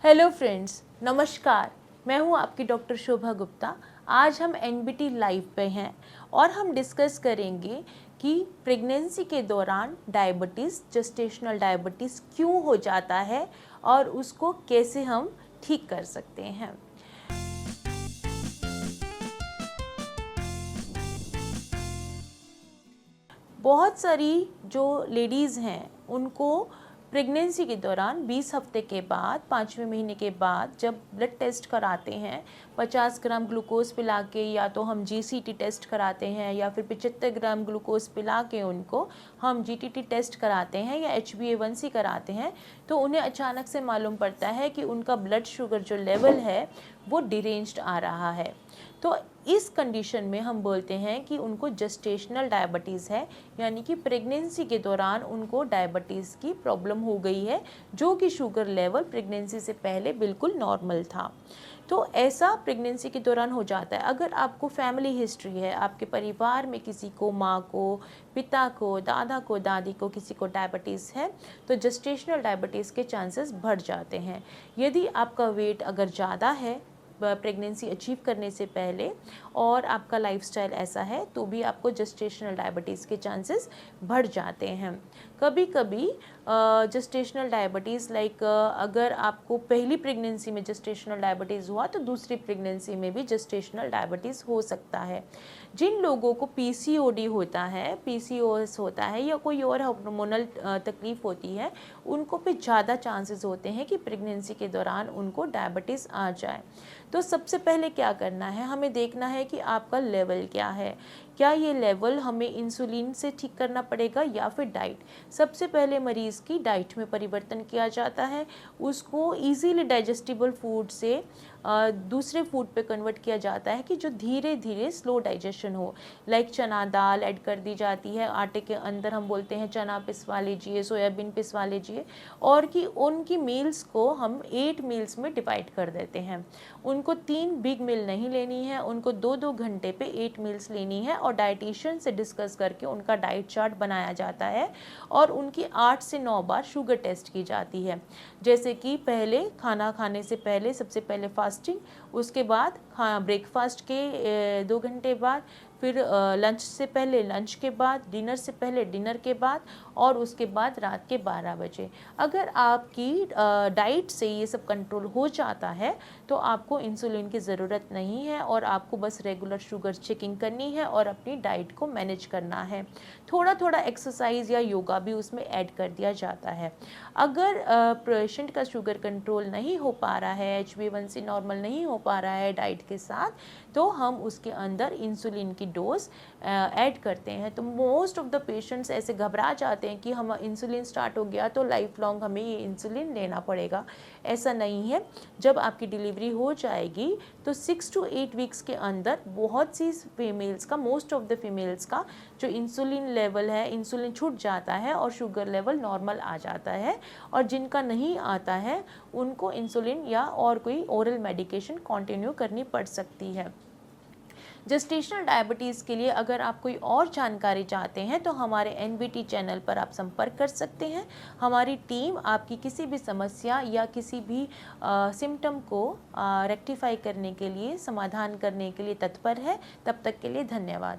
Hello friends, नमस्कार। मैं हूं आपकी डॉक्टर शोभा गुप्ता। आज हम एनबीटी लाइव पे हैं और हम डिस्कस करेंगे कि प्रेगनेंसी के दौरान डायबिटीज़, जेस्टेशनल डायबिटीज़ क्यों हो जाता है और उसको कैसे हम ठीक कर सकते हैं। बहुत सारी जो लेडीज़ हैं उनको प्रेगनेंसी के दौरान 20 हफ्ते के बाद, 5वें महीने के बाद जब ब्लड टेस्ट कराते हैं, 50 ग्राम ग्लूकोज पिला के, या तो हम जीसीटी टेस्ट कराते हैं या फिर 75 ग्राम ग्लूकोज पिला के उनको हम जीटीटी टेस्ट कराते हैं या HbA1c कराते हैं, तो उन्हें अचानक से मालूम पड़ता है कि उनका ब्लड शुगर जो लेवल है वो डिरेंज्ड आ रहा है। तो इस कंडीशन में हम बोलते हैं कि उनको जेस्टेशनल डायबिटीज़ है, यानी कि प्रेगनेंसी के दौरान उनको डायबिटीज़ की प्रॉब्लम हो गई है, जो कि शुगर लेवल प्रेगनेंसी से पहले बिल्कुल नॉर्मल था। तो ऐसा प्रेगनेंसी के दौरान हो जाता है। अगर आपको फैमिली हिस्ट्री है, आपके परिवार में किसी को, माँ को, पिता को, दादा को, दादी को, किसी को डायबिटीज़ है, तो जेस्टेशनल डायबिटीज़ के चांसेस बढ़ जाते हैं। यदि आपका वेट अगर ज़्यादा है प्रेगनेंसी अचीव करने से पहले और आपका लाइफस्टाइल ऐसा है, तो भी आपको जेस्टेशनल डायबिटीज़ के चांसेस बढ़ जाते हैं। कभी कभी जेस्टेशनल डायबिटीज़ अगर आपको पहली प्रेगनेंसी में जेस्टेशनल डायबिटीज़ हुआ तो दूसरी प्रेगनेंसी में भी जेस्टेशनल डायबिटीज़ हो सकता है। जिन लोगों को पीसीओडी होता है, पीसीओएस होता है या कोई और हार्मोनल तकलीफ़ होती है, उनको भी ज़्यादा चांसेस होते हैं कि प्रेगनेंसी के दौरान उनको डायबिटीज़ आ जाए। तो सबसे पहले क्या करना है, हमें देखना है कि आपका लेवल क्या है। क्या ये लेवल हमें इंसुलिन से ठीक करना पड़ेगा या फिर डाइट। सबसे पहले मरीज़ की डाइट में परिवर्तन किया जाता है, उसको इजीली डाइजेस्टिबल फूड से दूसरे फूड पे कन्वर्ट किया जाता है कि जो धीरे धीरे स्लो डाइजेशन हो। लाइक चना दाल ऐड कर दी जाती है आटे के अंदर, हम बोलते हैं चना पिसवा लीजिए, सोयाबीन पिसवा लीजिए, और कि उनकी मील्स को हम 8 मील्स में डिवाइड कर देते हैं। उनको 3 बिग मील नहीं लेनी है, उनको 2-2 घंटे पे 8 मील्स लेनी है और डाइटिशियन से डिस्कस करके उनका डाइट चार्ट बनाया जाता है और उनकी 8 से 9 बार शुगर टेस्ट की जाती है। जैसे कि पहले खाना खाने से पहले सबसे पहले फास्टिंग, उसके बाद ब्रेकफास्ट के 2 घंटे बाद, फिर लंच से पहले, लंच के बाद, डिनर से पहले, डिनर के बाद, और उसके बाद रात के 12 बजे। अगर आपकी डाइट से ये सब कंट्रोल हो जाता है तो आपको इंसुलिन की ज़रूरत नहीं है और आपको बस रेगुलर शुगर चेकिंग करनी है और अपनी डाइट को मैनेज करना है। थोड़ा थोड़ा एक्सरसाइज या योगा भी उसमें ऐड कर दिया जाता है। अगर पेशेंट का शुगर कंट्रोल नहीं हो पा रहा है, HbA1c नॉर्मल नहीं हो पा रहा है डाइट के साथ, तो हम उसके अंदर इंसुलिन की डोज ऐड करते हैं। तो मोस्ट ऑफ द पेशेंट्स ऐसे घबरा जाते हैं कि हम इंसुलिन स्टार्ट हो गया तो लाइफ लॉन्ग हमें ये इंसुलिन लेना पड़ेगा। ऐसा नहीं है। जब आपकी डिलीवरी हो जाएगी तो 6 to 8 वीक्स के अंदर बहुत सी फीमेल्स का, मोस्ट ऑफ द फीमेल्स का जो इंसुलिन लेवल है, इंसुलिन छूट जाता है और शुगर लेवल नॉर्मल आ जाता है। और जिनका नहीं आता है उनको इंसुलिन या और कोई ओरल मेडिकेशन कंटिन्यू करनी पड़ सकती है। जेस्टेशनल डायबिटीज़ के लिए अगर आप कोई और जानकारी चाहते हैं तो हमारे एनबीटी चैनल पर आप संपर्क कर सकते हैं। हमारी टीम आपकी किसी भी समस्या या किसी भी सिम्टम को रेक्टिफाई करने के लिए, समाधान करने के लिए तत्पर है। तब तक के लिए धन्यवाद।